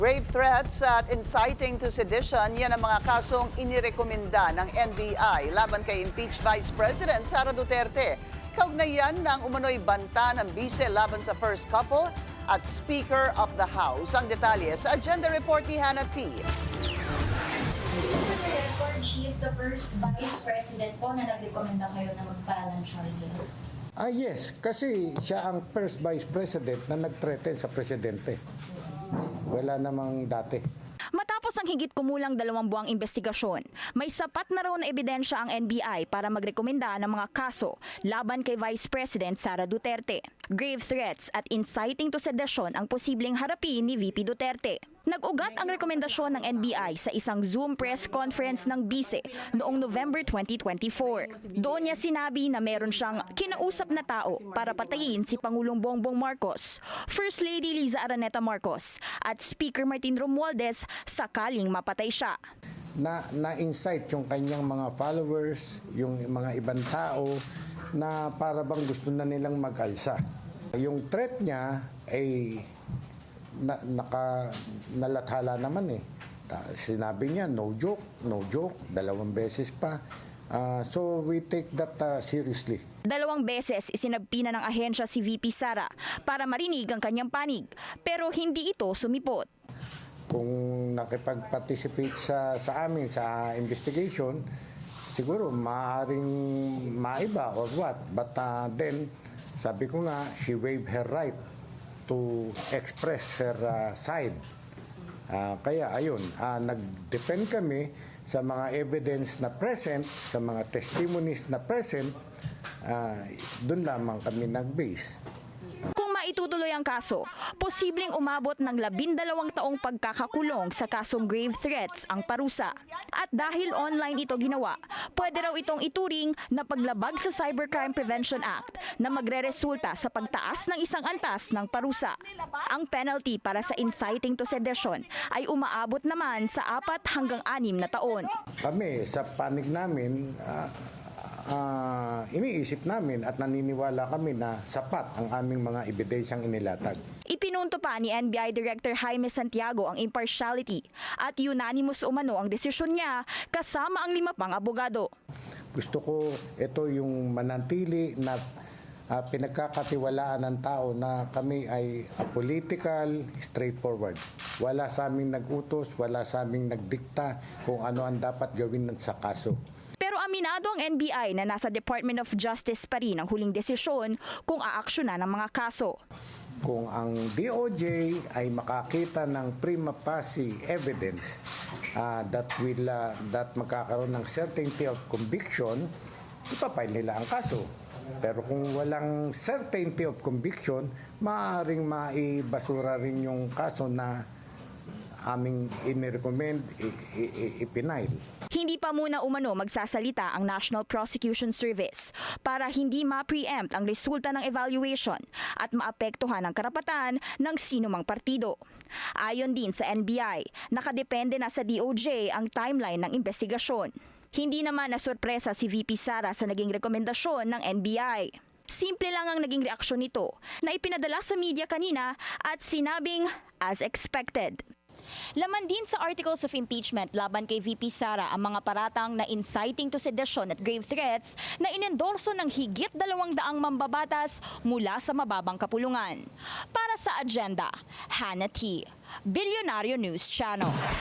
Grave threats at inciting to sedition, yan ang mga kasong inirekomenda ng NBI laban kay impeached Vice President Sara Duterte. Kaugnayan ng umano'y banta ng bise laban sa first couple at Speaker of the House. Ang detalye sa agenda report ni Hannah T. She is the first Vice President po na nagrekomenda kayo na mag-file ng charges. Yes, kasi siya ang first Vice President na nag-threaten sa Presidente. Wala namang dati. Matapos ang higit kumulang 2 buwang investigasyon, may sapat na raw na ebidensya ang NBI para magrekomenda ng mga kaso laban kay Vice President Sara Duterte. Grave threats at inciting to sedition ang posibleng harapin ni VP Duterte. Nag-ugat ang rekomendasyon ng NBI sa isang Zoom press conference ng bise noong November 2024. Doon niya sinabi na meron siyang kinausap na tao para patayin si Pangulong Bongbong Marcos, First Lady Liza Araneta Marcos at Speaker Martin Romualdez sakaling mapatay siya. Na-incite yung kanyang mga followers, yung mga ibang tao na para bang gusto na nilang mag-alsa. Yung threat niya ay nalathala naman eh. Sinabi niya, no joke, 2 beses pa. So we take that seriously. 2 beses isinabpina ng ahensya si VP Sara para marinig ang kanyang panig, pero hindi ito sumipot. Kung nakipag-participate sa amin sa investigation, siguro maaaring maiba or what. But then, sabi ko nga, she waived her right to express her side. Kaya ayun, nag-depend kami sa mga evidence na present, sa mga testimonies na present, doon lamang kami nag-base. Kung maitutuloy ang kaso, posibleng umabot ng 12 taong pagkakakulong sa kasong grave threats ang parusa. At dahil online ito ginawa, pwede raw itong ituring na paglabag sa Cybercrime Prevention Act na magreresulta sa pagtaas ng isang antas ng parusa. Ang penalty para sa inciting to sedition ay umaabot naman sa 4 hanggang 6 na taon. Kami, sa panig namin, iniisip namin at naniniwala kami na sapat ang aming mga ebidensyang inilatag. Ipinunto pa ni NBI Director Jaime Santiago ang impartiality at unanimous umano ang desisyon niya kasama ang 5 pang abogado. Gusto ko ito yung manantili na pinagkakatiwalaan ng tao na kami ay apolitical, straightforward. Wala sa aming nag-utos, wala sa aming nagdikta kung ano ang dapat gawin sa kaso. Pero aminado ang NBI na nasa Department of Justice pa rin ang huling desisyon kung aaksyonan ng mga kaso. Kung ang DOJ ay makakita ng prima facie evidence that magkakaroon ng certainty of conviction, ipapile nila ang kaso. Pero kung walang certainty of conviction, maaaring maibasura rin yung kaso na aming inirecommend, ipinail. Hindi pa muna umano magsasalita ang National Prosecution Service para hindi ma-preempt ang resulta ng evaluation at maapektuhan ang karapatan ng sinumang partido. Ayon din sa NBI, nakadepende na sa DOJ ang timeline ng investigasyon. Hindi naman nasurpresa si VP Sara sa naging rekomendasyon ng NBI. Simple lang ang naging reaksyon nito na ipinadala sa media kanina at sinabing as expected. Laman din sa articles of impeachment laban kay VP Sara ang mga paratang na inciting to sedition at grave threats na inendorso ng higit 200 mambabatas mula sa mababang kapulungan. Para sa agenda, Hannah T. Bilyonaryo News Channel.